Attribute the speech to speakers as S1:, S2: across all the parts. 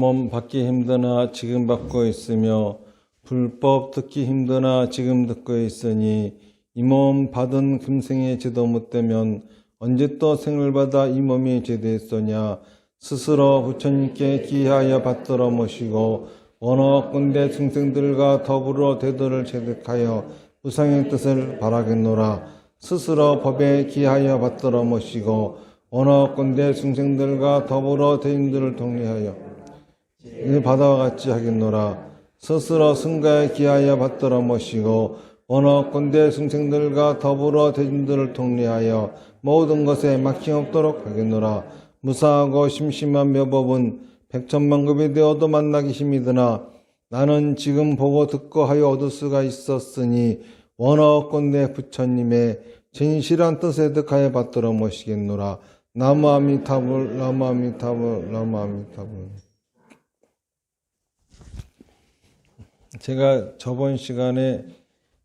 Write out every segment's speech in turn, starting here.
S1: 몸 받기 힘드나 지금 받고 있으며 불법 듣기 힘드나 지금 듣고 있으니 이 몸 받은 금생에 제도 못되면 언제 또 생을 받아 이 몸이 제대했소냐. 스스로 부처님께 기하여 받들어 모시고 원어군대 중생들과 더불어 대도를 체득하여 무상의 뜻을 바라겠노라. 스스로 법에 기하여 받들어 모시고 원어군대 중생들과 더불어 대인들을 통례하여 이 바다와 같이 하겠노라. 스스로 승가에 기하여 받들어 모시고 원어군대 중생들과 더불어 대인들을 통례하여 모든 것에 막힘없도록 하겠노라. 무사하고 심심한 묘법은 백천만급이 되어도 만나기 힘이 드나 나는 지금 보고 듣고 하여 얻을 수가 있었으니 원어권대 부처님의 진실한 뜻에 득하여 받들어 모시겠노라. 나무 아미타불 나무 아미타불 나무 아미타불. 제가 저번 시간에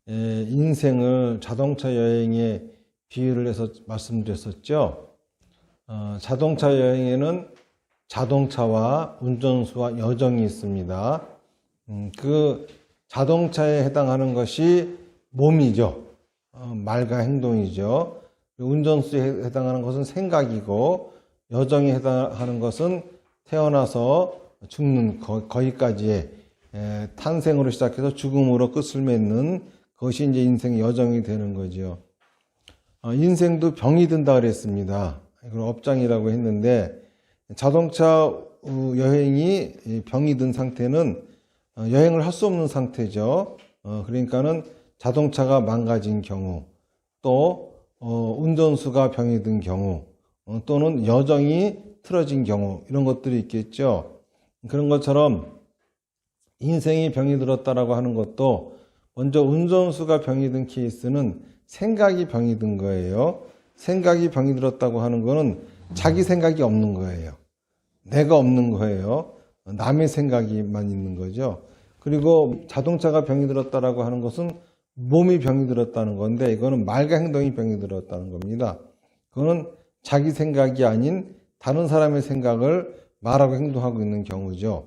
S1: 인생을 자동차 여행에 비유를 해서 말씀드렸었죠. 자동차 여행에는 자동차와 운전수와 여정이 있습니다. 그 자동차에 해당하는 것이 몸이죠. 말과 행동이죠. 운전수에 해당하는 것은 생각이고 여정에 해당하는 것은 태어나서 죽는 거기까지의 탄생으로 시작해서 죽음으로 끝을 맺는 그것이 이제 인생 여정이 되는 거죠. 인생도 병이 든다 그랬습니다. 이걸 업장이라고 했는데 자동차 여행이 병이 든 상태는 여행을 할 수 없는 상태죠. 그러니까는 자동차가 망가진 경우, 또 운전수가 병이 든 경우, 또는 여정이 틀어진 경우 이런 것들이 있겠죠. 그런 것처럼 인생이 병이 들었다라고 하는 것도 먼저 운전수가 병이 든 케이스는 생각이 병이 든 거예요. 생각이 병이 들었다고 하는 거는 자기 생각이 없는 거예요. 내가 없는 거예요. 남의 생각이만 있는 거죠. 그리고 자동차가 병이 들었다라고 하는 것은 몸이 병이 들었다는 건데 이거는 말과 행동이 병이 들었다는 겁니다. 그거는 자기 생각이 아닌 다른 사람의 생각을 말하고 행동하고 있는 경우죠.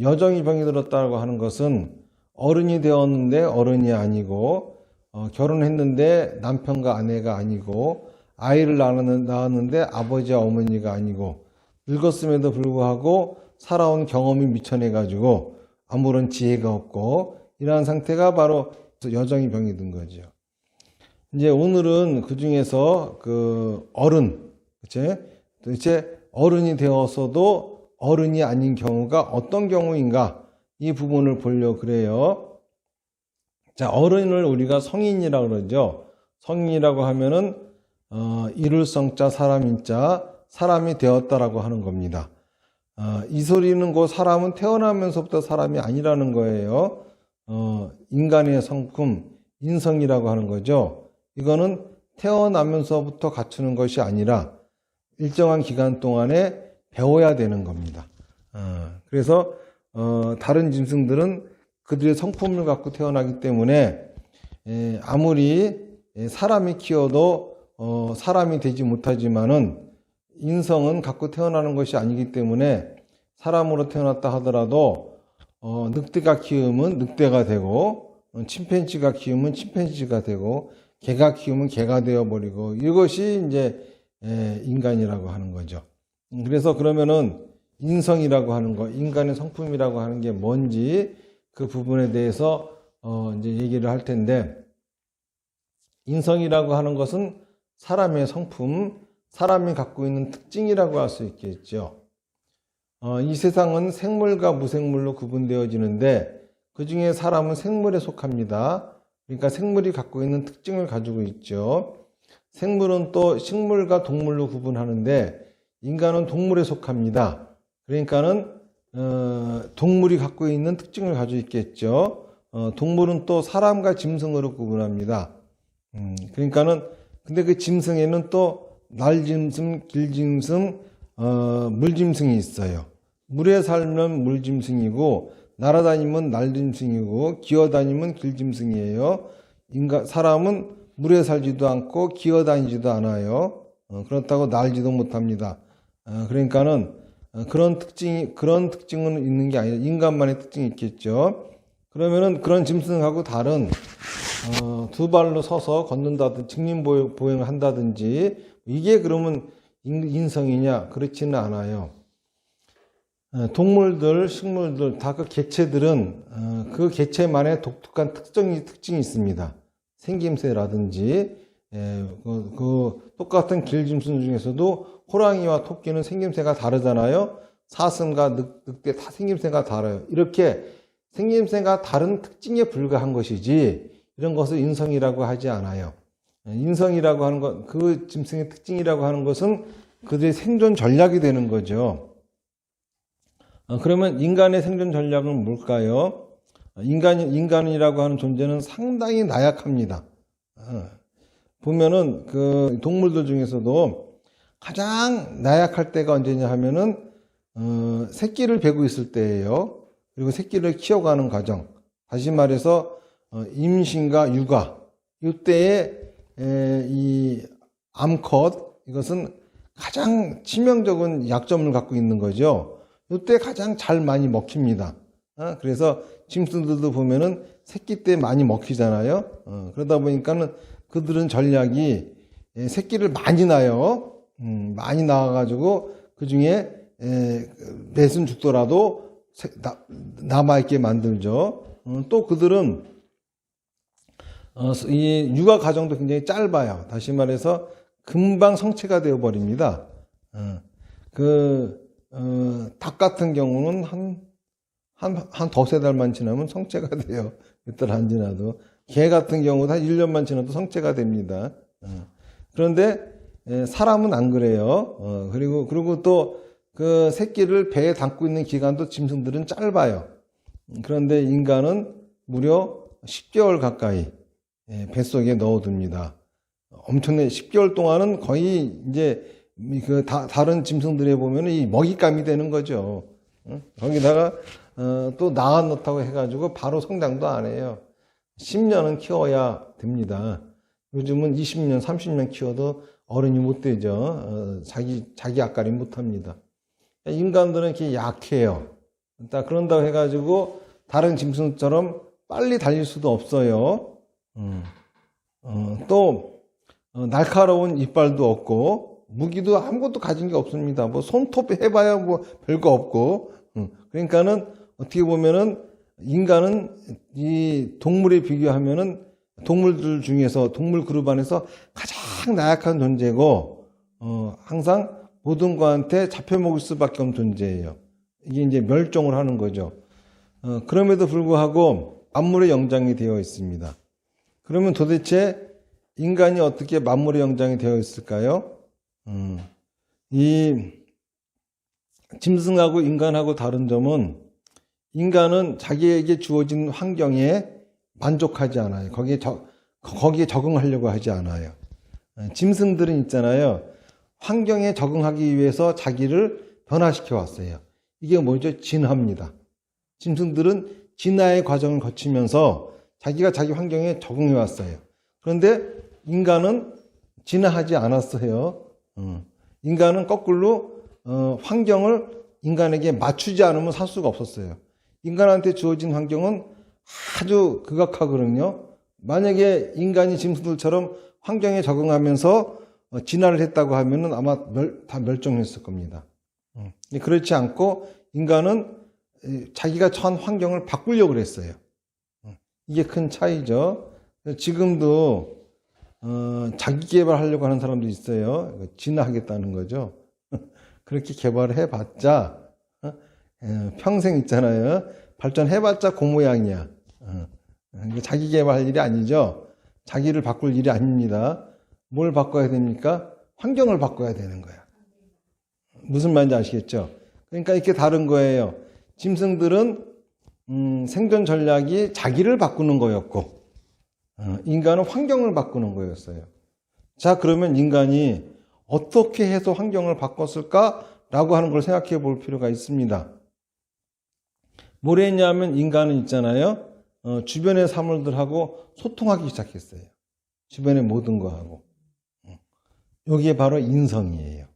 S1: 여정이 병이 들었다고 하는 것은 어른이 되었는데 어른이 아니고 결혼했는데 남편과 아내가 아니고 아이를 낳았는데 아버지와 어머니가 아니고 늙었음에도 불구하고 살아온 경험이 미천해가지고 아무런 지혜가 없고 이러한 상태가 바로 여정이 병이 든 거죠. 이제 오늘은 그 중에서 그 어른, 도대체 어른이 되어서도 어른이 아닌 경우가 어떤 경우인가 이 부분을 보려고 그래요. 자, 어른을 우리가 성인이라고 그러죠. 성인이라고 하면은 이룰 성자 사람인자 사람이 되었다라고 하는 겁니다. 이 소리는 그 사람은 태어나면서부터 사람이 아니라는 거예요. 인간의 성품, 인성이라고 하는 거죠. 이거는 태어나면서부터 갖추는 것이 아니라 일정한 기간 동안에 배워야 되는 겁니다. 그래서 다른 짐승들은 그들의 성품을 갖고 태어나기 때문에 아무리 사람이 키워도 사람이 되지 못하지만은 인성은 갖고 태어나는 것이 아니기 때문에 사람으로 태어났다 하더라도 늑대가 키우면 늑대가 되고 침팬지가 키우면 침팬지가 되고 개가 키우면 개가 되어버리고 이것이 이제 인간이라고 하는 거죠. 그래서 그러면은 인성이라고 하는 거, 인간의 성품이라고 하는 게 뭔지 그 부분에 대해서 이제 얘기를 할 텐데 인성이라고 하는 것은 사람의 성품, 사람이 갖고 있는 특징이라고 할 수 있겠죠. 이 세상은 생물과 무생물로 구분되어지는데 그 중에 사람은 생물에 속합니다. 그러니까 생물이 갖고 있는 특징을 가지고 있죠. 생물은 또 식물과 동물로 구분하는데 인간은 동물에 속합니다. 그러니까는 동물이 갖고 있는 특징을 가지고 있겠죠. 동물은 또 사람과 짐승으로 구분합니다. 그러니까는 근데 그 짐승에는 또 날짐승, 길짐승, 물짐승이 있어요. 물에 살면 물짐승이고 날아다니면 날짐승이고 기어다니면 길짐승이에요. 사람은 물에 살지도 않고 기어다니지도 않아요. 그렇다고 날지도 못합니다. 그러니까는 그런 특징은 있는 게 아니라 인간만의 특징이 있겠죠. 그러면은 그런 짐승하고 다른 두 발로 서서 걷는다든지 직립보행을 한다든지 이게 그러면 인성이냐? 그렇지는 않아요. 동물들, 식물들 다 그 개체들은 그 개체만의 독특한 특징이 있습니다. 생김새라든지 그 똑같은 길짐승 중에서도 호랑이와 토끼는 생김새가 다르잖아요. 사슴과 늑대 다 생김새가 달라요. 이렇게 생김새가 다른 특징에 불과한 것이지 이런 것을 인성이라고 하지 않아요. 인성이라고 하는 것, 그 짐승의 특징이라고 하는 것은 그들의 생존 전략이 되는 거죠. 그러면 인간의 생존 전략은 뭘까요? 인간이라고 하는 존재는 상당히 나약합니다. 보면은 그 동물들 중에서도 가장 나약할 때가 언제냐 하면은 새끼를 베고 있을 때예요. 그리고 새끼를 키워가는 과정. 다시 말해서 임신과 육아. 이때에 이 암컷 이것은 가장 치명적인 약점을 갖고 있는 거죠. 이때 가장 잘 많이 먹힙니다. 그래서 짐승들도 보면은 새끼 때 많이 먹히잖아요. 그러다 보니까는 그들은 전략이 새끼를 많이 낳아요. 많이 낳아가지고 그 중에 넷은 죽더라도 남아있게 만들죠. 또 그들은 이 육아 과정도 굉장히 짧아요. 다시 말해서 금방 성체가 되어 버립니다. 닭 같은 경우는 한 두세 달만 지나면 성체가 돼요. 몇 달 안 지나도. 개 같은 경우도 한 1년만 지나도 성체가 됩니다. 그런데 사람은 안 그래요. 그리고 또 그 새끼를 배에 담고 있는 기간도 짐승들은 짧아요. 그런데 인간은 무려 10개월 가까이 뱃속에 넣어둡니다. 엄청나게 10개월 동안은 거의 이제 다른 짐승들에 보면 이 먹잇감이 되는 거죠. 거기다가 또 낳아 놓다고 해가지고 바로 성장도 안 해요. 10년은 키워야 됩니다. 요즘은 20년, 30년 키워도 어른이 못 되죠. 자기 앞가림 못 합니다. 인간들은 이렇게 약해요. 그런다고 해가지고 다른 짐승처럼 빨리 달릴 수도 없어요. 또 날카로운 이빨도 없고 무기도 아무것도 가진 게 없습니다. 뭐 손톱 해봐야 뭐 별거 없고. 그러니까는 어떻게 보면은 인간은 이 동물에 비교하면은 동물들 중에서 동물 그룹 안에서 가장 나약한 존재고 항상 모든 거한테 잡혀먹을 수밖에 없는 존재예요. 이게 이제 멸종을 하는 거죠. 그럼에도 불구하고 만물의 영장이 되어 있습니다. 그러면 도대체 인간이 어떻게 만물의 영장이 되어 있을까요? 이 짐승하고 인간하고 다른 점은 인간은 자기에게 주어진 환경에 만족하지 않아요. 거기에 적응하려고 하지 않아요. 짐승들은 있잖아요. 환경에 적응하기 위해서 자기를 변화시켜 왔어요. 이게 뭐죠? 진화입니다. 짐승들은 진화의 과정을 거치면서 자기가 자기 환경에 적응해 왔어요. 그런데 인간은 진화하지 않았어요. 인간은 거꾸로 환경을 인간에게 맞추지 않으면 살 수가 없었어요. 인간한테 주어진 환경은 아주 극악하거든요. 만약에 인간이 짐승들처럼 환경에 적응하면서 진화를 했다고 하면은 아마 다 멸종했을 겁니다. 그렇지 않고 인간은 자기가 처한 환경을 바꾸려고 했어요. 이게 큰 차이죠. 지금도 자기 개발하려고 하는 사람도 있어요. 진화하겠다는 거죠. 그렇게 개발을 해봤자 평생 있잖아요. 발전해봤자 그 모양이야. 자기 개발할 일이 아니죠. 자기를 바꿀 일이 아닙니다. 뭘 바꿔야 됩니까? 환경을 바꿔야 되는 거야. 무슨 말인지 아시겠죠? 그러니까 이렇게 다른 거예요. 짐승들은 생존 전략이 자기를 바꾸는 거였고 인간은 환경을 바꾸는 거였어요. 자, 그러면 인간이 어떻게 해서 환경을 바꿨을까라고 하는 걸 생각해 볼 필요가 있습니다. 뭘 했냐면 인간은 있잖아요. 주변의 사물들하고 소통하기 시작했어요. 주변의 모든 거하고. 여기에 바로 인성이에요.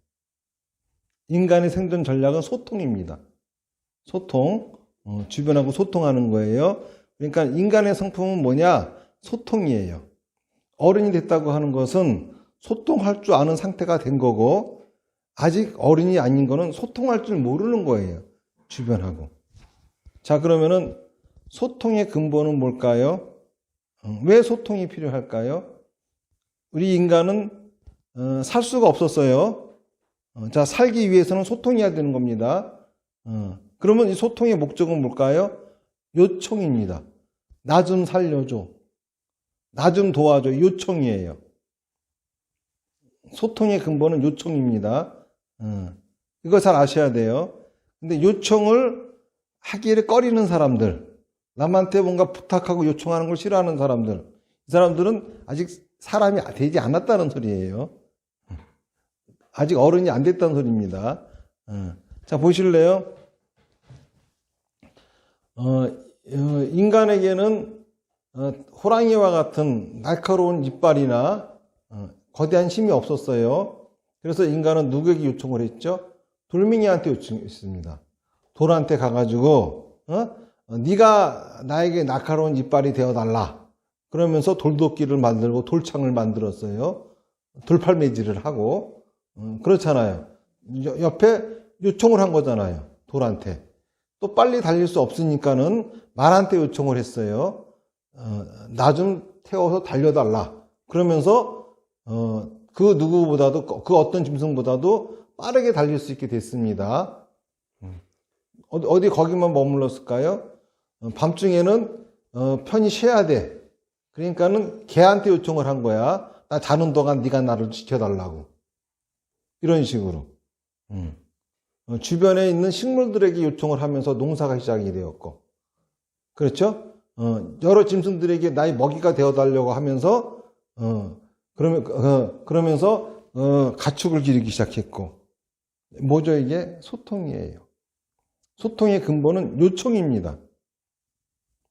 S1: 인간의 생존 전략은 소통입니다. 소통, 주변하고 소통하는 거예요. 그러니까 인간의 성품은 뭐냐? 소통이에요. 어른이 됐다고 하는 것은 소통할 줄 아는 상태가 된 거고, 아직 어른이 아닌 거는 소통할 줄 모르는 거예요. 주변하고. 자, 그러면은 소통의 근본은 뭘까요? 왜 소통이 필요할까요? 우리 인간은 살 수가 없었어요. 자, 살기 위해서는 소통해야 되는 겁니다. 그러면 이 소통의 목적은 뭘까요? 요청입니다. 나 좀 살려줘. 나 좀 도와줘. 요청이에요. 소통의 근본은 요청입니다. 이거 잘 아셔야 돼요. 근데 요청을 하기를 꺼리는 사람들, 남한테 뭔가 부탁하고 요청하는 걸 싫어하는 사람들, 이 사람들은 아직 사람이 되지 않았다는 소리예요. 아직 어른이 안 됐다는 소리입니다. 자, 보실래요? 인간에게는 호랑이와 같은 날카로운 이빨이나 거대한 힘이 없었어요. 그래서 인간은 누구에게 요청을 했죠? 돌멩이한테 요청했습니다. 돌한테 가가지고 네가 나에게 날카로운 이빨이 되어달라. 그러면서 돌도끼를 만들고 돌창을 만들었어요. 돌팔매질을 하고. 그렇잖아요. 옆에 요청을 한 거잖아요. 돌한테. 또 빨리 달릴 수 없으니까는 말한테 요청을 했어요. 나 좀 태워서 달려달라. 그러면서 그 누구보다도, 그 어떤 짐승보다도 빠르게 달릴 수 있게 됐습니다. 어디 거기만 머물렀을까요? 밤중에는 편히 쉬어야 돼. 그러니까는 개한테 요청을 한 거야. 나 자는 동안 네가 나를 지켜달라고. 이런 식으로. 주변에 있는 식물들에게 요청을 하면서 농사가 시작이 되었고, 그렇죠? 여러 짐승들에게 나의 먹이가 되어달라고 하면서 그러면서 가축을 기르기 시작했고, 뭐죠 이게? 소통이에요. 소통의 근본은 요청입니다.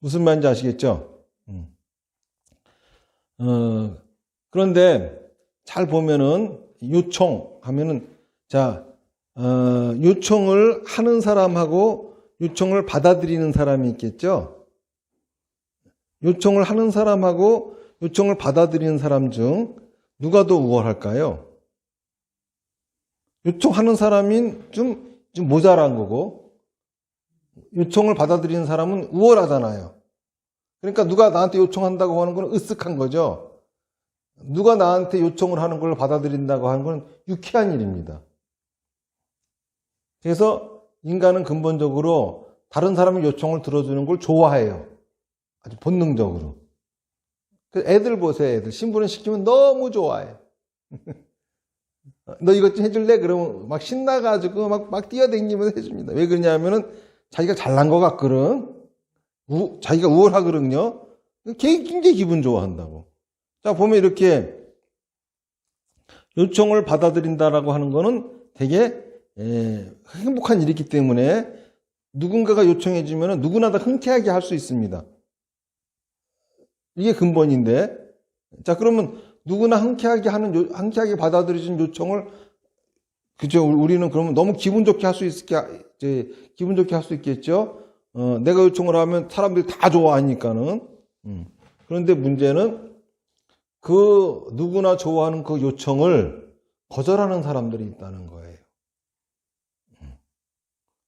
S1: 무슨 말인지 아시겠죠? 그런데 잘 보면은 요청하면은 자, 요청을 하는 사람하고 요청을 받아들이는 사람이 있겠죠? 요청을 하는 사람하고 요청을 받아들이는 사람 중 누가 더 우월할까요? 요청하는 사람이 좀 모자란 거고, 요청을 받아들이는 사람은 우월하잖아요. 그러니까 누가 나한테 요청한다고 하는 건 으쓱한 거죠. 누가 나한테 요청을 하는 걸 받아들인다고 하는 건 유쾌한 일입니다. 그래서 인간은 근본적으로 다른 사람의 요청을 들어주는 걸 좋아해요. 아주 본능적으로. 애들 보세요, 애들. 신부름 시키면 너무 좋아해. 너 이것 좀 해줄래? 그러면 막 신나가지고 막 뛰어다니면서 해줍니다. 왜 그러냐면은 자기가 잘난 것 같거든. 자기가 우월하거든요. 굉장히 기분 좋아한다고. 자, 보면 이렇게 요청을 받아들인다라고 하는 거는 되게 행복한 일이기 때문에 누군가가 요청해주면 누구나 다 흔쾌하게 할 수 있습니다. 이게 근본인데, 자, 그러면 누구나 흔쾌하게 받아들여진 요청을, 그죠? 우리는 그러면 너무 기분 좋게 할 수 있겠죠? 내가 요청을 하면 사람들이 다 좋아하니까는. 그런데 문제는 그 누구나 좋아하는 그 요청을 거절하는 사람들이 있다는 거예요.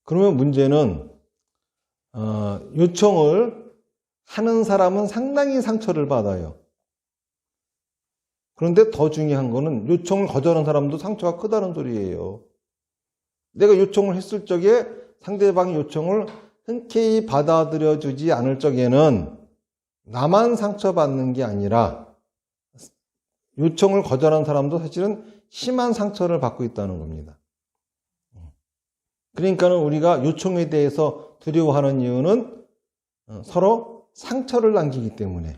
S1: 그러면 문제는, 요청을 하는 사람은 상당히 상처를 받아요. 그런데 더 중요한 거는 요청을 거절하는 사람도 상처가 크다는 소리예요. 내가 요청을 했을 적에 상대방의 요청을 흔쾌히 받아들여주지 않을 적에는 나만 상처받는 게 아니라 요청을 거절한 사람도 사실은 심한 상처를 받고 있다는 겁니다. 그러니까는 우리가 요청에 대해서 두려워하는 이유는 서로 상처를 남기기 때문에,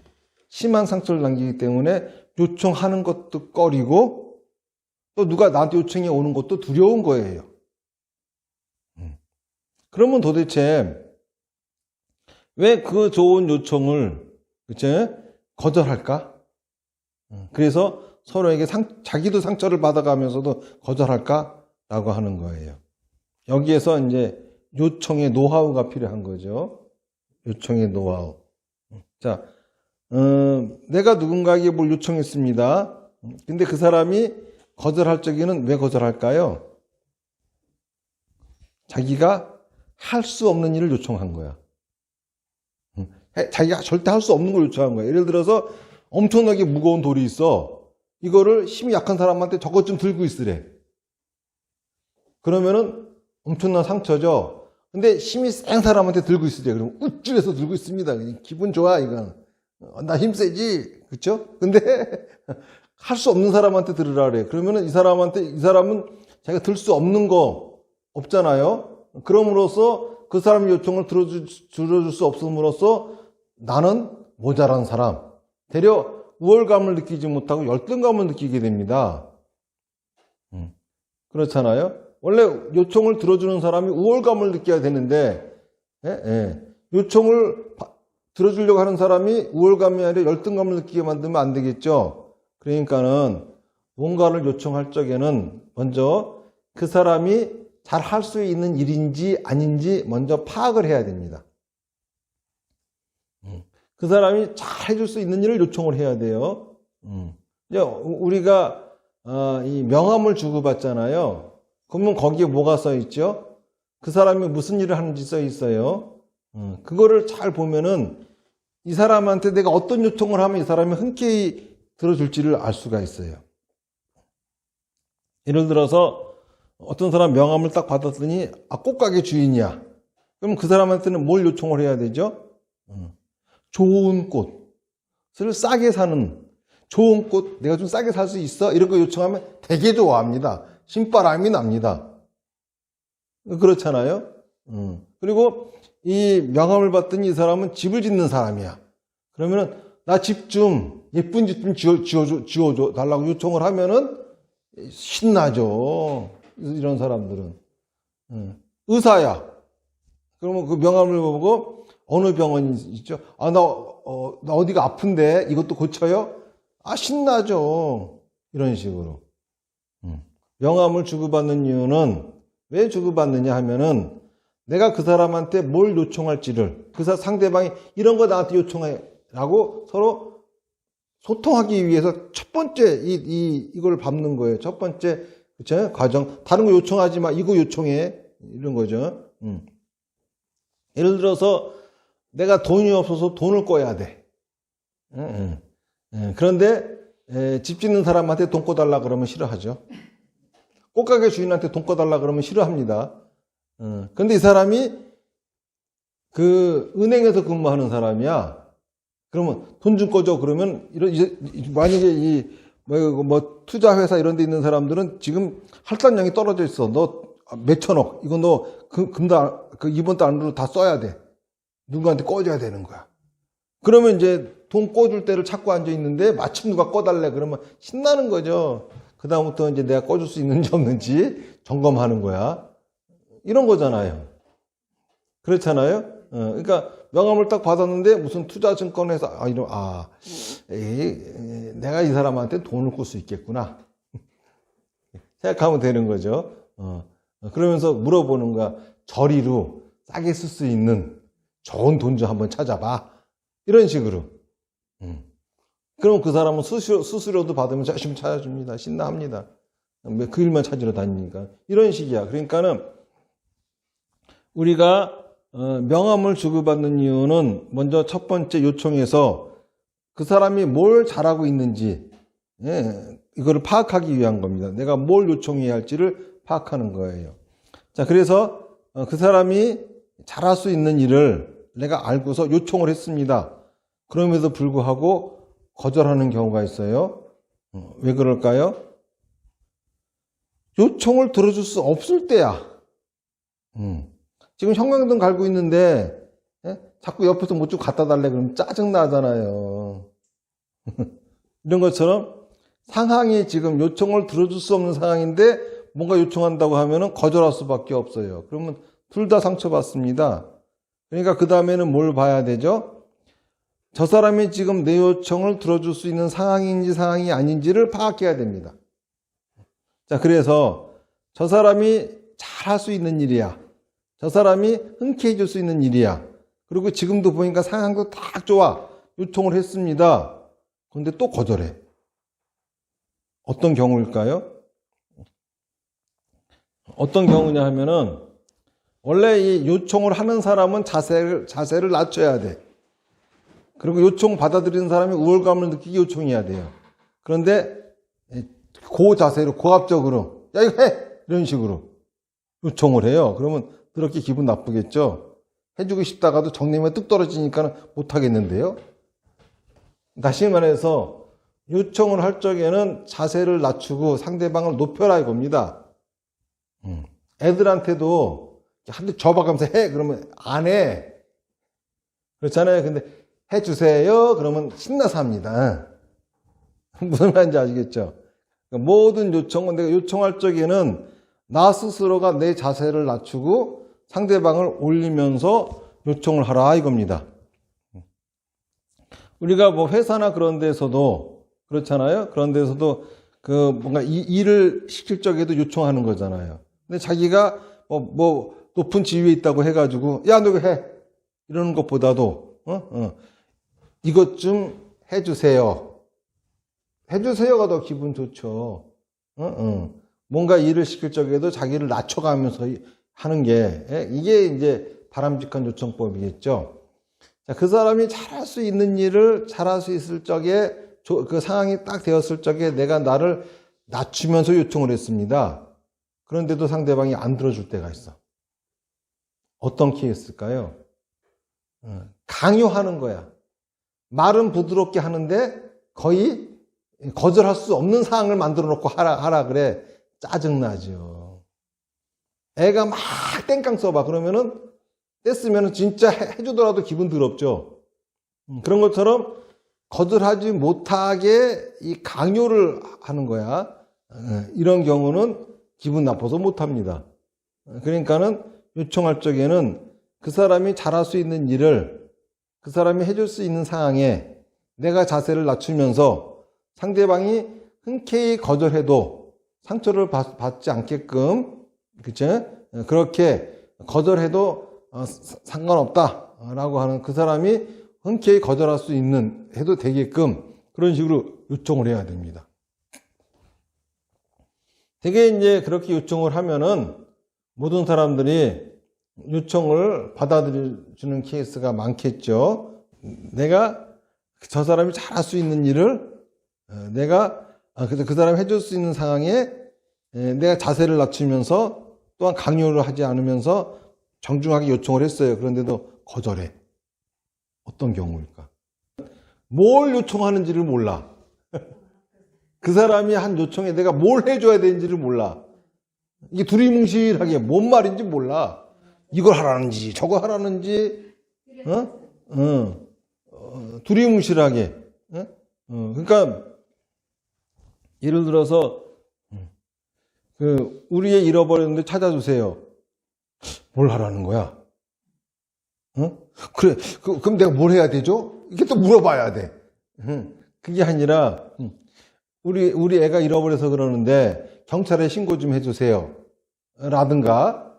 S1: 심한 상처를 남기기 때문에 요청하는 것도 꺼리고 또 누가 나한테 요청이 오는 것도 두려운 거예요. 그러면 도대체 왜 그 좋은 요청을 그치? 거절할까? 그래서 서로에게 자기도 상처를 받아가면서도 거절할까? 하는 거예요. 여기에서 이제 요청의 노하우가 필요한 거죠. 요청의 노하우. 자, 내가 누군가에게 뭘 요청했습니다. 근데 그 사람이 거절할 적에는 왜 거절할까요? 자기가 할 수 없는 일을 요청한 거야. 자기가 절대 할 수 없는 걸 요청한 거야. 예를 들어서 엄청나게 무거운 돌이 있어. 이거를 힘이 약한 사람한테 저것 좀 들고 있으래. 그러면은 엄청난 상처죠. 근데 힘이 센 사람한테 들고 있으래. 그러면 우쭐해서 들고 있습니다. 기분 좋아, 이건. 나 힘 세지. 그쵸? 근데 할 수 없는 사람한테 들으라 그래. 그러면은 이 사람은 자기가 들 수 없는 거 없잖아요. 그럼으로써 그 사람의 요청을 들어줄 수 없음으로써 나는 모자란 사람. 되려 우월감을 느끼지 못하고 열등감을 느끼게 됩니다. 그렇잖아요. 원래 요청을 들어주는 사람이 우월감을 느껴야 되는데, 요청을 들어주려고 하는 사람이 우월감이 아니라 열등감을 느끼게 만들면 안 되겠죠. 그러니까는 뭔가를 요청할 적에는 먼저 그 사람이 잘 할 수 있는 일인지 아닌지 먼저 파악을 해야 됩니다. 그 사람이 잘 해줄 수 있는 일을 요청을 해야 돼요. 우리가 이 명함을 주고받잖아요. 그러면 거기에 뭐가 써 있죠? 그 사람이 무슨 일을 하는지 써 있어요. 그거를 잘 보면은 이 사람한테 내가 어떤 요청을 하면 이 사람이 흔쾌히 들어줄지를 알 수가 있어요. 예를 들어서 어떤 사람 명함을 딱 받았더니 꽃가게 주인이야. 그럼 그 사람한테는 뭘 요청을 해야 되죠? 좋은 꽃을 싸게 사는, 좋은 꽃 내가 좀 싸게 살 수 있어? 이런 거 요청하면 되게 좋아합니다. 신바람이 납니다. 그렇잖아요. 그리고 이 명함을 받더니 이 사람은 집을 짓는 사람이야. 그러면은 나 집 좀 예쁜 집 좀 지어줘 달라고 요청을 하면은 신나죠. 이런 사람들은. 의사야. 그러면 그 명함을 보고 어느 병원이 있죠? 나 어디가 아픈데 이것도 고쳐요? 신나죠. 이런 식으로. 명함을 주고받는 이유는 왜 주고받느냐 하면은 내가 그 사람한테 뭘 요청할지를 상대방이 이런 거 나한테 요청해 라고 서로 소통하기 위해서 첫 번째 이걸 밟는 거예요. 첫 번째 그쵸? 과정. 다른 거 요청하지 마. 이거 요청해. 이런 거죠. 예를 들어서 내가 돈이 없어서 돈을 꿔야 돼. 그런데 집 짓는 사람한테 돈 꿔달라 그러면 싫어하죠. 꽃가게 주인한테 돈 꿔달라 그러면 싫어합니다. 근데 이 사람이 그 은행에서 근무하는 사람이야. 그러면 돈 좀 꺼줘. 그러면 만약에 투자회사 이런 데 있는 사람들은 지금 할당량이 떨어져 있어. 너 몇천억. 이거 너 이번 달 안으로 다 써야 돼. 누구한테 꺼줘야 되는 거야. 그러면 이제 돈 꺼줄 때를 찾고 앉아 있는데 마침 누가 꺼달래. 그러면 신나는 거죠. 그다음부터 이제 내가 꺼줄 수 있는지 없는지 점검하는 거야. 이런 거잖아요. 그렇잖아요. 그러니까 명함을 딱 받았는데 무슨 투자증권에서 내가 이 사람한테 돈을 꿀 수 있겠구나 생각하면 되는 거죠. 그러면서 물어보는 거야. 저리로 싸게 쓸 수 있는 좋은 돈 좀 한번 찾아봐. 이런 식으로. 그럼 그 사람은 수수료도 받으면 열심히 찾아줍니다. 신나합니다. 그 일만 찾으러 다니니까. 이런 식이야. 그러니까는 우리가 명함을 주고받는 이유는 먼저 첫 번째 요청에서 그 사람이 뭘 잘하고 있는지 이거를 파악하기 위한 겁니다. 내가 뭘 요청해야 할지를 파악하는 거예요. 자, 그래서 그 사람이 잘할 수 있는 일을 내가 알고서 요청을 했습니다. 그럼에도 불구하고 거절하는 경우가 있어요. 왜 그럴까요? 요청을 들어줄 수 없을 때야. 지금 형광등 갈고 있는데 자꾸 옆에서 뭐 좀 갖다 달래 그러면 짜증나잖아요. 이런 것처럼 상황이 지금 요청을 들어줄 수 없는 상황인데 뭔가 요청한다고 하면은 거절할 수밖에 없어요. 그러면 둘 다 상처받습니다. 그러니까 그 다음에는 뭘 봐야 되죠? 저 사람이 지금 내 요청을 들어줄 수 있는 상황인지 상황이 아닌지를 파악해야 됩니다. 자, 그래서 저 사람이 잘할 수 있는 일이야. 저 사람이 흔쾌히 해줄 수 있는 일이야. 그리고 지금도 보니까 상황도 딱 좋아. 요청을 했습니다. 그런데 또 거절해. 어떤 경우일까요? 어떤 경우냐 하면은, 원래 이 요청을 하는 사람은 자세를 낮춰야 돼. 그리고 요청 받아들이는 사람이 우월감을 느끼게 요청해야 돼요. 그런데 그 자세로 고압적으로 야 이거 해! 이런 식으로 요청을 해요. 그러면 그렇게 기분 나쁘겠죠. 해주고 싶다가도 정내면 뚝 떨어지니까 못하겠는데요. 다시 말해서 요청을 할 적에는 자세를 낮추고 상대방을 높여라 이겁니다. 애들한테도 한 대 줘봐가면서 해 그러면 안 해. 그렇잖아요. 근데 해주세요 그러면 신나서 합니다. 무슨 말인지 아시겠죠? 모든 요청은 내가 요청할 적에는 나 스스로가 내 자세를 낮추고 상대방을 올리면서 요청을 하라 이겁니다. 우리가 뭐 회사나 그런 데서도 그렇잖아요. 그런 데서도 그 뭔가 일을 시킬 적에도 요청하는 거잖아요. 근데 자기가 뭐 높은 지위에 있다고 해가지고 야 너 이거 해 이러는 것보다도 이것 좀 해주세요. 해주세요가 더 기분 좋죠. 뭔가 일을 시킬 적에도 자기를 낮춰가면서 하는 게 이게 이제 바람직한 요청법이겠죠. 자, 그 사람이 잘할 수 있는 일을 잘할 수 있을 적에 그 상황이 딱 되었을 적에 내가 나를 낮추면서 요청을 했습니다. 그런데도 상대방이 안 들어줄 때가 있어. 어떤 케이스일까요? 강요하는 거야. 말은 부드럽게 하는데 거의 거절할 수 없는 상황을 만들어 놓고 하라 그래. 짜증나죠. 애가 막 땡깡 써봐. 그러면은 뗐으면 진짜 해주더라도 기분 더럽죠. 그런 것처럼 거절하지 못하게 이 강요를 하는 거야. 이런 경우는 기분 나빠서 못합니다. 그러니까는 요청할 적에는 그 사람이 잘할 수 있는 일을 그 사람이 해줄 수 있는 상황에 내가 자세를 낮추면서 상대방이 흔쾌히 거절해도 상처를 받지 않게끔, 그쵸? 그렇게 거절해도 상관없다라고 하는 그 사람이 흔쾌히 거절할 수 있는, 해도 되게끔 그런 식으로 요청을 해야 됩니다. 되게 이제 그렇게 요청을 하면은 모든 사람들이 요청을 받아들여주는 케이스가 많겠죠. 내가 저 사람이 잘할 수 있는 일을 내가 그 사람이 해줄 수 있는 상황에 내가 자세를 낮추면서 또한 강요를 하지 않으면서 정중하게 요청을 했어요. 그런데도 거절해. 어떤 경우일까? 뭘 요청하는지를 몰라. 그 사람이 한 요청에 내가 뭘 해줘야 되는지를 몰라. 이게 두리뭉실하게 뭔 말인지 몰라. 이걸 하라는지 저거 하라는지 두리뭉실하게. 그러니까 예를 들어서 우리의 잃어버렸는데 찾아주세요. 뭘 하라는 거야? 그래. 그럼 내가 뭘 해야 되죠? 이렇게 또 물어봐야 돼. 그게 아니라 우리 애가 잃어버려서 그러는데 경찰에 신고 좀 해주세요. 라든가,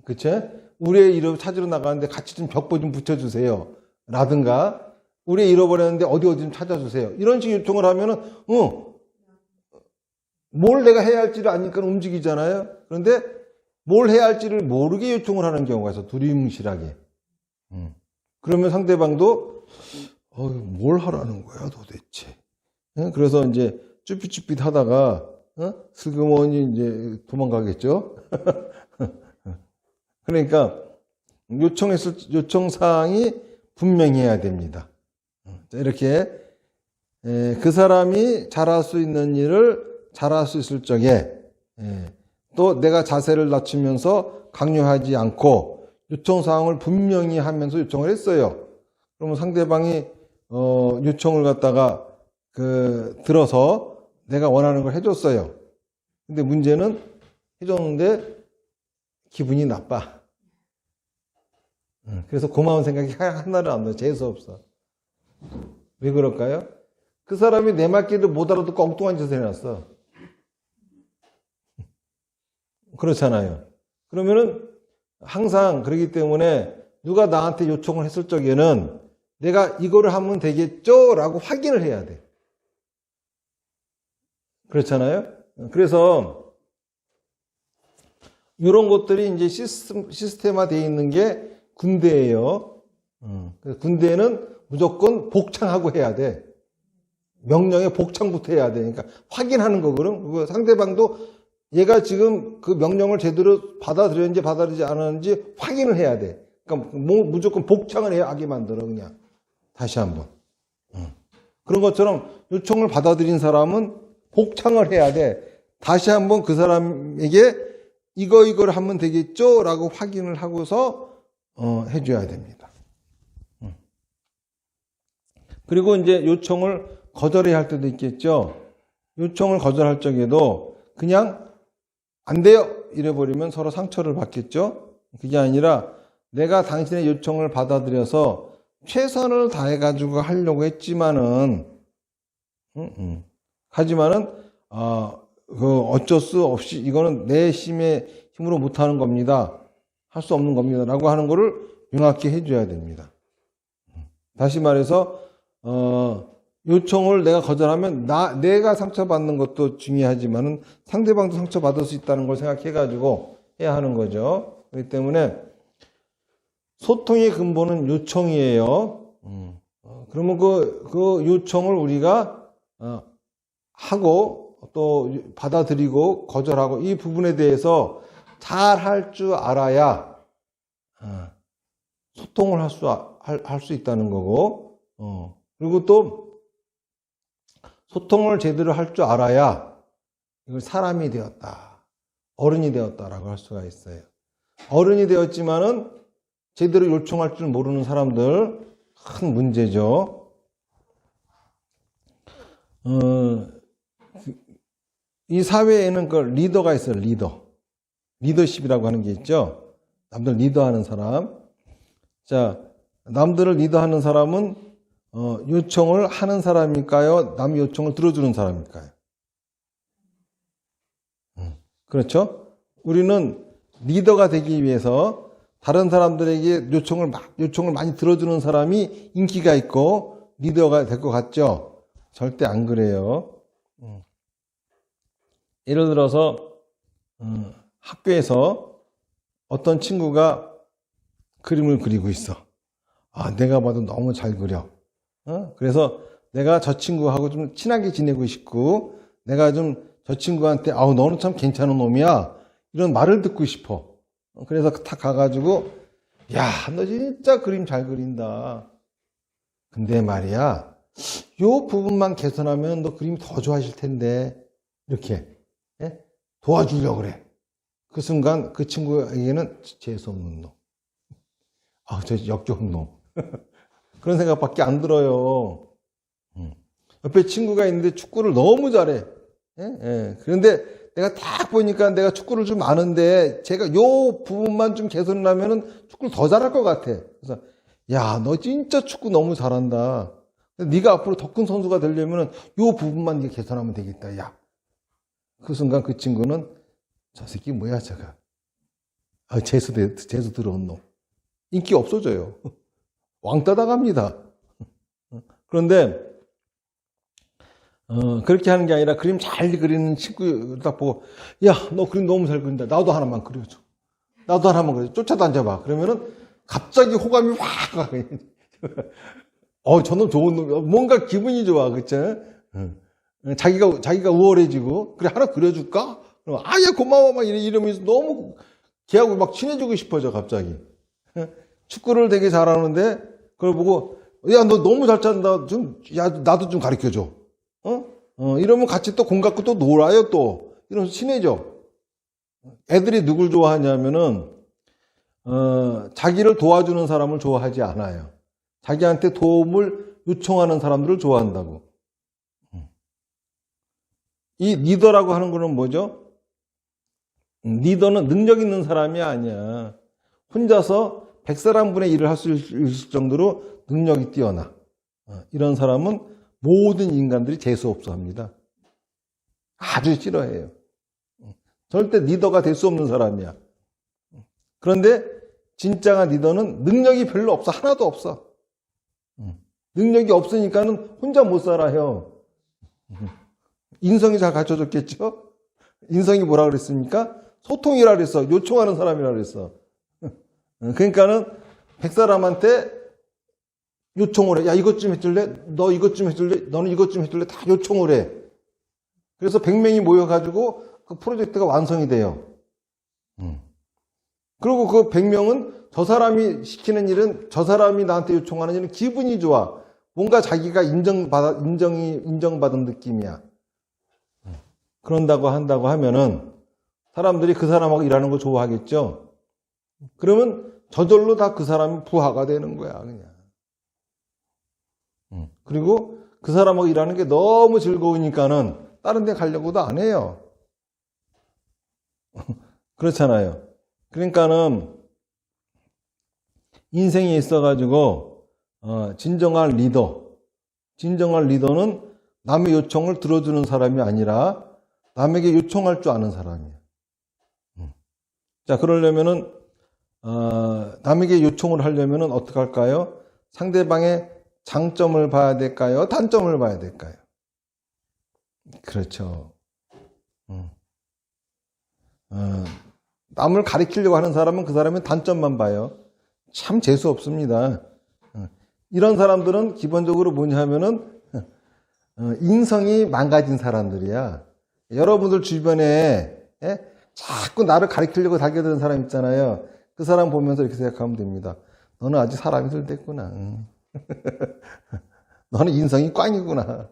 S1: 그치? 우리 애 찾으러 나가는데 같이 좀 벽보 좀 붙여주세요. 라든가, 우리 애 잃어버렸는데 어디 좀 찾아주세요. 이런 식의 요청을 하면은, 뭘 내가 해야 할지를 아니까 움직이잖아요. 그런데 뭘 해야 할지를 모르게 요청을 하는 경우가 있어. 두리뭉실하게. 그러면 상대방도, 뭘 하라는 거야, 도대체. 그래서 이제 쭈삣쭈삣 하다가, 슬그머니 이제 도망가겠죠? 그러니까, 요청사항이 분명히 해야 됩니다. 이렇게, 그 사람이 잘할 수 있는 일을 잘할 수 있을 적에, 또 내가 자세를 낮추면서 강요하지 않고, 요청사항을 분명히 하면서 요청을 했어요. 그러면 상대방이, 요청을 갖다가, 들어서 내가 원하는 걸 해줬어요. 근데 문제는 해줬는데 기분이 나빠. 그래서 고마운 생각이 하나를 안 나요. 재수없어. 왜 그럴까요? 그 사람이 내 말귀를 못 알아듣고 엉뚱한 짓을 해놨어. 그렇잖아요. 그러면은 항상 그러기 때문에 누가 나한테 요청을 했을 적에는 내가 이거를 하면 되겠죠? 라고 확인을 해야 돼. 그렇잖아요? 그래서 이런 것들이 이제 시스템화 되어 있는 게 군대예요. 군대는 무조건 복창하고 해야 돼. 명령에 복창부터 해야 돼. 그러니까 확인하는 거거든. 상대방도 얘가 지금 그 명령을 제대로 받아들였는지 받아들이지 않았는지 확인을 해야 돼. 그러니까 무조건 복창을 하게 만들어 그냥. 다시 한번. 그런 것처럼 요청을 받아들인 사람은 복창을 해야 돼. 다시 한번 그 사람에게 이거를 하면 되겠죠? 라고 확인을 하고서 해줘야 됩니다. 그리고 이제 요청을 거절해야 할 때도 있겠죠. 요청을 거절할 적에도 그냥 안 돼요 이래버리면 서로 상처를 받겠죠. 그게 아니라 내가 당신의 요청을 받아들여서 최선을 다해가지고 하려고 했지만은 어쩔 수 없이 이거는 내 힘으로 못하는 겁니다. 할 수 없는 겁니다. 라고 하는 거를 명확히 해줘야 됩니다. 다시 말해서 요청을 내가 거절하면 내가 상처받는 것도 중요하지만은 상대방도 상처받을 수 있다는 걸 생각해가지고 해야 하는 거죠. 그렇기 때문에 소통의 근본은 요청이에요. 그러면 그 요청을 우리가 하고 또 받아들이고 거절하고 이 부분에 대해서 잘 할 줄 알아야 소통을 할 수 있다는 거고, 그리고 또 소통을 제대로 할 줄 알아야 이걸 사람이 되었다, 어른이 되었다라고 할 수가 있어요. 어른이 되었지만은 제대로 요청할 줄 모르는 사람들 큰 문제죠. 이 사회에는 그 리더가 있어요. 리더십이라고 하는 게 있죠. 남들 리더하는 사람. 자, 남들을 리더하는 사람은 요청을 하는 사람일까요? 남의 요청을 들어주는 사람일까요? 그렇죠? 우리는 리더가 되기 위해서 다른 사람들에게 요청을 많이 들어주는 사람이 인기가 있고 리더가 될 것 같죠? 절대 안 그래요. 예를 들어서 학교에서 어떤 친구가 그림을 그리고 있어. 내가 봐도 너무 잘 그려. 그래서 내가 저 친구하고 좀 친하게 지내고 싶고 내가 좀 저 친구한테 너는 참 괜찮은 놈이야 이런 말을 듣고 싶어. 그래서 탁 가가지고 야, 너 진짜 그림 잘 그린다. 근데 말이야, 요 부분만 개선하면 너 그림 더 좋아질 텐데 이렇게 도와주려고 그래. 그 순간 그 친구에게는 재수없는 놈. 저 역겨운 놈. 그런 생각밖에 안 들어요. 옆에 친구가 있는데 축구를 너무 잘해. 그런데 내가 딱 보니까 내가 축구를 좀 아는데 제가 요 부분만 좀 개선을 하면은 축구를 더 잘할 것 같아. 그래서 야, 너 진짜 축구 너무 잘한다. 네가 앞으로 더 큰 선수가 되려면은 요 부분만 네가 개선하면 되겠다. 야. 그 순간 그 친구는 저 새끼 뭐야 저가. 재수 들어온 놈. 인기 없어져요. 왕따 당합니다. 그런데 그렇게 하는 게 아니라 그림 잘 그리는 친구 딱 보고 야, 너 그림 너무 잘 그린다. 나도 하나만 그려줘. 나도 하나만 그려줘. 쫓아다녀봐. 그러면은 갑자기 호감이 확 가. 저놈 좋은 놈. 뭔가 기분이 좋아. 그치? 자기가 우월해지고 그래 하나 그려줄까? 그럼 야 고마워 막 이러면서 너무 걔하고 막 친해지고 싶어져 갑자기. 축구를 되게 잘하는데 그걸 보고 야 너 너무 잘 찬다. 나도 좀 가르쳐줘. 이러면 같이 또 공 갖고 또 놀아요 또. 이러면서 친해져. 애들이 누굴 좋아하냐면은 자기를 도와주는 사람을 좋아하지 않아요. 자기한테 도움을 요청하는 사람들을 좋아한다고. 이 리더라고 하는 거는 뭐죠? 리더는 능력 있는 사람이 아니야. 혼자서 100사람분의 일을 할 수 있을 정도로 능력이 뛰어나. 이런 사람은 모든 인간들이 재수없어 합니다. 아주 싫어해요. 절대 리더가 될 수 없는 사람이야. 그런데 진짜가 리더는 능력이 별로 없어. 하나도 없어. 능력이 없으니까는 혼자 못 살아요. 인성이 잘 갖춰졌겠죠? 인성이 뭐라 그랬습니까? 소통이라 그랬어. 요청하는 사람이라 그랬어. 그러니까는 100사람한테 요청을 해. 야, 이것 좀 해줄래? 너 이것 좀 해줄래? 너는 이것 좀 해줄래? 다 요청을 해. 그래서 100명이 모여가지고 그 프로젝트가 완성이 돼요. 그리고 그 100명은 저 사람이 시키는 일은 저 사람이 나한테 요청하는 일은 기분이 좋아. 뭔가 자기가 인정받은 느낌이야. 그런다고 한다고 하면은 사람들이 그 사람하고 일하는 거 좋아하겠죠? 그러면 저절로 다 그 사람이 부하가 되는 거야, 그냥. 그리고 그 사람하고 일하는 게 너무 즐거우니까는 다른 데 가려고도 안 해요. 그렇잖아요. 그러니까는 인생에 있어가지고 진정한 리더는 남의 요청을 들어주는 사람이 아니라 남에게 요청할 줄 아는 사람이에요. 자, 그러려면은 남에게 요청을 하려면은 어떻게 할까요? 상대방의 장점을 봐야 될까요? 단점을 봐야 될까요? 그렇죠. 남을 가리키려고 하는 사람은 그 사람의 단점만 봐요. 참 재수 없습니다. 이런 사람들은 기본적으로 뭐냐 하면은 인성이 망가진 사람들이야. 여러분들 주변에 자꾸 나를 가리키려고 달겨드는 사람 있잖아요. 그 사람 보면서 이렇게 생각하면 됩니다. 너는 아직 사람이 덜 됐구나. 너는 인성이 꽝이구나.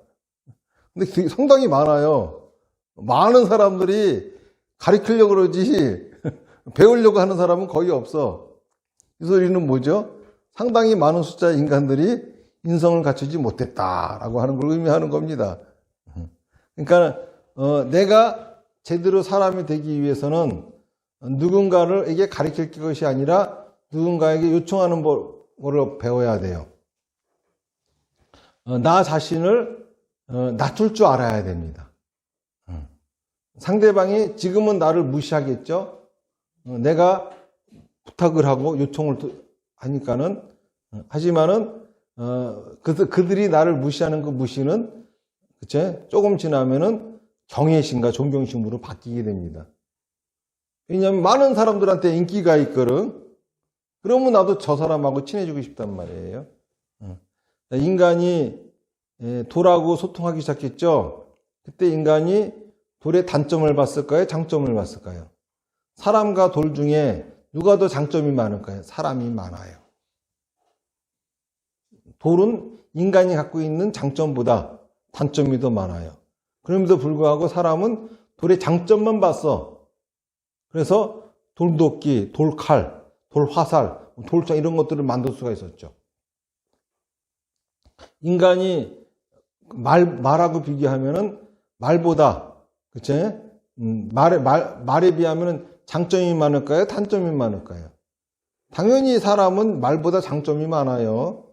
S1: 근데 상당히 많아요. 많은 사람들이 가리키려고 그러지 배우려고 하는 사람은 거의 없어. 이 소리는 뭐죠? 상당히 많은 숫자의 인간들이 인성을 갖추지 못했다라고 하는 걸 의미하는 겁니다. 그러니까 내가 제대로 사람이 되기 위해서는 누군가에게 가르칠 것이 아니라 누군가에게 요청하는 거를 배워야 돼요. 나 자신을 낮출 줄 알아야 됩니다. 상대방이 지금은 나를 무시하겠죠? 내가 부탁을 하고 요청을 하니까는, 하지만은, 그들이 나를 무시하는 그 무시는, 그쵸? 조금 지나면은 경외심과 존경심으로 바뀌게 됩니다. 왜냐하면 많은 사람들한테 인기가 있거든. 그러면 나도 저 사람하고 친해지고 싶단 말이에요. 인간이 돌하고 소통하기 시작했죠. 그때 인간이 돌의 단점을 봤을까요? 장점을 봤을까요? 사람과 돌 중에 누가 더 장점이 많을까요? 사람이 많아요. 돌은 인간이 갖고 있는 장점보다 단점이 더 많아요. 그럼에도 불구하고 사람은 돌의 장점만 봤어. 그래서 돌도끼, 돌칼, 돌화살, 돌창 이런 것들을 만들 수가 있었죠. 인간이 말하고 비교하면은 말보다, 그치? 말에 비하면은 장점이 많을까요? 단점이 많을까요? 당연히 사람은 말보다 장점이 많아요.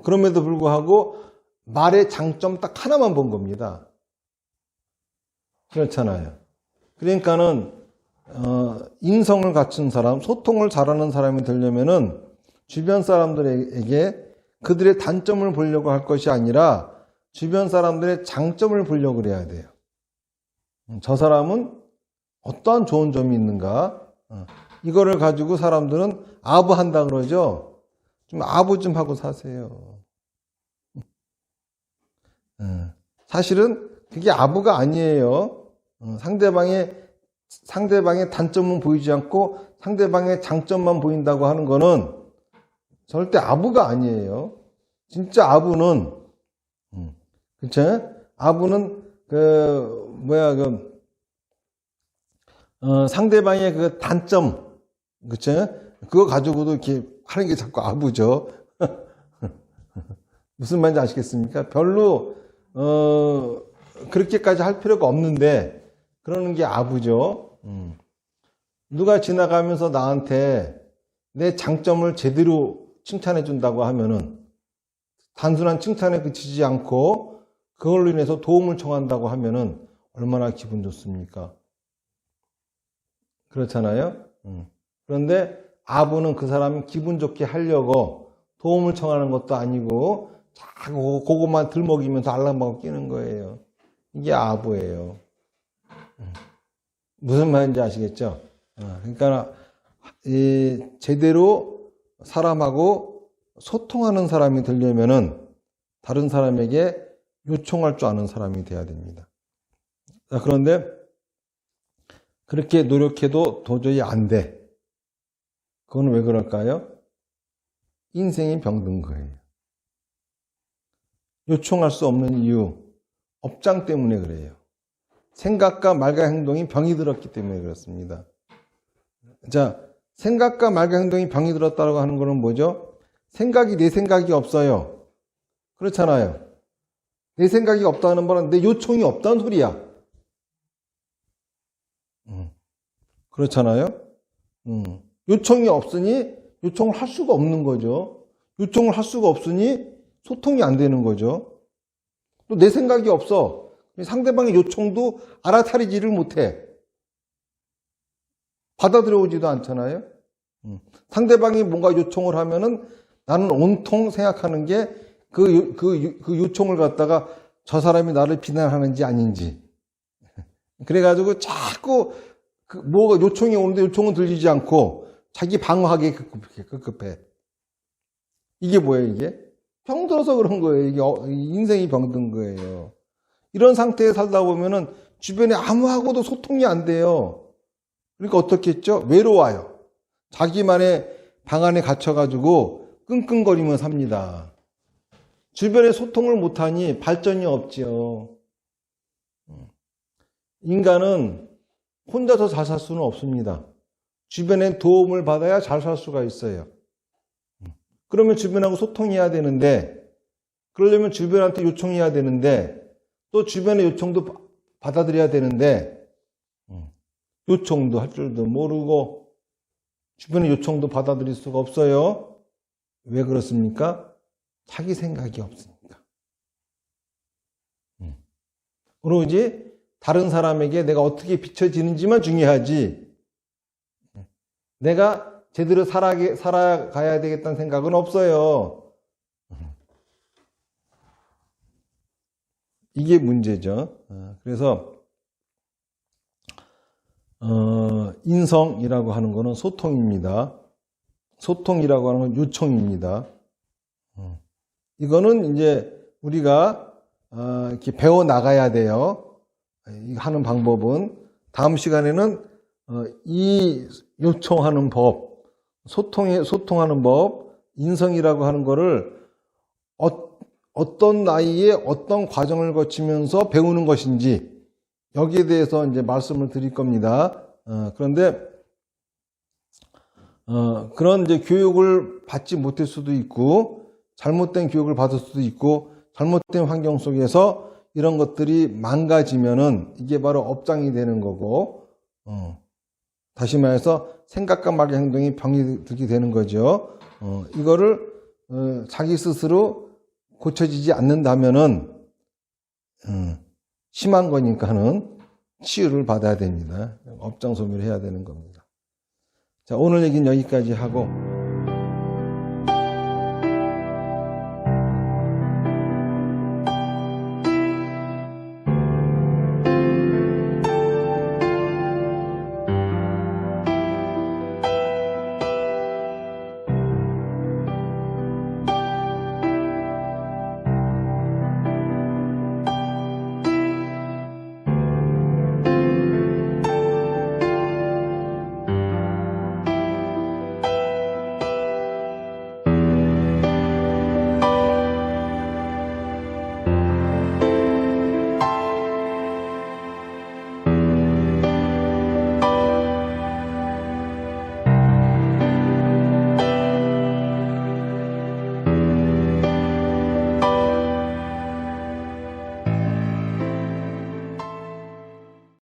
S1: 그럼에도 불구하고 말의 장점 딱 하나만 본 겁니다. 그렇잖아요. 그러니까는 인성을 갖춘 사람, 소통을 잘하는 사람이 되려면은 주변 사람들에게 그들의 단점을 보려고 할 것이 아니라 주변 사람들의 장점을 보려고 그래야 돼요. 저 사람은 어떠한 좋은 점이 있는가? 이거를 가지고 사람들은 아부한다 그러죠. 좀 아부 좀 하고 사세요. 사실은 그게 아부가 아니에요. 상대방의 단점은 보이지 않고 상대방의 장점만 보인다고 하는 거는 절대 아부가 아니에요. 진짜 아부는, 그쵸? 아부는, 상대방의 그 단점, 그쵸? 그거 가지고도 이렇게 하는 게 자꾸 아부죠. 무슨 말인지 아시겠습니까? 별로, 그렇게까지 할 필요가 없는데, 그러는 게 아부죠. 누가 지나가면서 나한테 내 장점을 제대로 칭찬해 준다고 하면은, 단순한 칭찬에 그치지 않고, 그걸로 인해서 도움을 청한다고 하면은, 얼마나 기분 좋습니까? 그렇잖아요. 그런데 아부는 그 사람 기분 좋게 하려고 도움을 청하는 것도 아니고 자꾸 그것만 들먹이면서 알랑방구 끼는 거예요. 이게 아부예요. 무슨 말인지 아시겠죠? 그러니까 제대로 사람하고 소통하는 사람이 되려면은 다른 사람에게 요청할 줄 아는 사람이 돼야 됩니다. 자, 그런데 그렇게 노력해도 도저히 안 돼. 그건 왜 그럴까요? 인생이 병든 거예요. 요청할 수 없는 이유, 업장 때문에 그래요. 생각과 말과 행동이 병이 들었기 때문에 그렇습니다. 자, 생각과 말과 행동이 병이 들었다고 하는 거는 뭐죠? 생각이 내 생각이 없어요. 그렇잖아요. 내 생각이 없다는 말은 내 요청이 없다는 소리야. 그렇잖아요. 요청이 없으니 요청을 할 수가 없는 거죠. 요청을 할 수가 없으니 소통이 안 되는 거죠. 또 내 생각이 없어. 상대방의 요청도 알아차리지를 못해. 받아들여오지도 않잖아요. 상대방이 뭔가 요청을 하면은 나는 온통 생각하는 게 그 요청을 갖다가 저 사람이 나를 비난하는지 아닌지. 그래가지고 자꾸 뭐가 요청이 오는데 요청은 들리지 않고 자기 방어하기에 급급해. 이게 뭐예요, 이게? 병들어서 그런 거예요. 이게 인생이 병든 거예요. 이런 상태에 살다 보면은 주변에 아무하고도 소통이 안 돼요. 그러니까 어떻게 했죠? 외로워요. 자기만의 방 안에 갇혀가지고 끙끙거리며 삽니다. 주변에 소통을 못하니 발전이 없지요. 인간은 혼자서 잘 살 수는 없습니다. 주변에 도움을 받아야 잘 살 수가 있어요. 그러면 주변하고 소통해야 되는데, 그러려면 주변한테 요청해야 되는데, 또 주변의 요청도 받아들여야 되는데, 요청도 할 줄도 모르고, 주변의 요청도 받아들일 수가 없어요. 왜 그렇습니까? 자기 생각이 없으니까. 오로지 다른 사람에게 내가 어떻게 비춰지는지만 중요하지, 내가 제대로 살아가야 되겠다는 생각은 없어요. 이게 문제죠. 그래서 인성이라고 하는 것은 소통입니다. 소통이라고 하는 건 요청입니다. 이거는 이제 우리가 이렇게 배워 나가야 돼요. 하는 방법은 다음 시간에는 이 요청하는 법, 소통하는 법, 인성이라고 하는 거를 어떤 나이에 어떤 과정을 거치면서 배우는 것인지 여기에 대해서 이제 말씀을 드릴 겁니다. 그런데 그런 이제 교육을 받지 못할 수도 있고 잘못된 교육을 받을 수도 있고 잘못된 환경 속에서 이런 것들이 망가지면은 이게 바로 업장이 되는 거고 다시 말해서 생각과 말의 행동이 병이 들게 되는 거죠. 이거를 자기 스스로 고쳐지지 않는다면은 심한 거니까는 치유를 받아야 됩니다. 업장 소멸을 해야 되는 겁니다. 자, 오늘 얘기는 여기까지 하고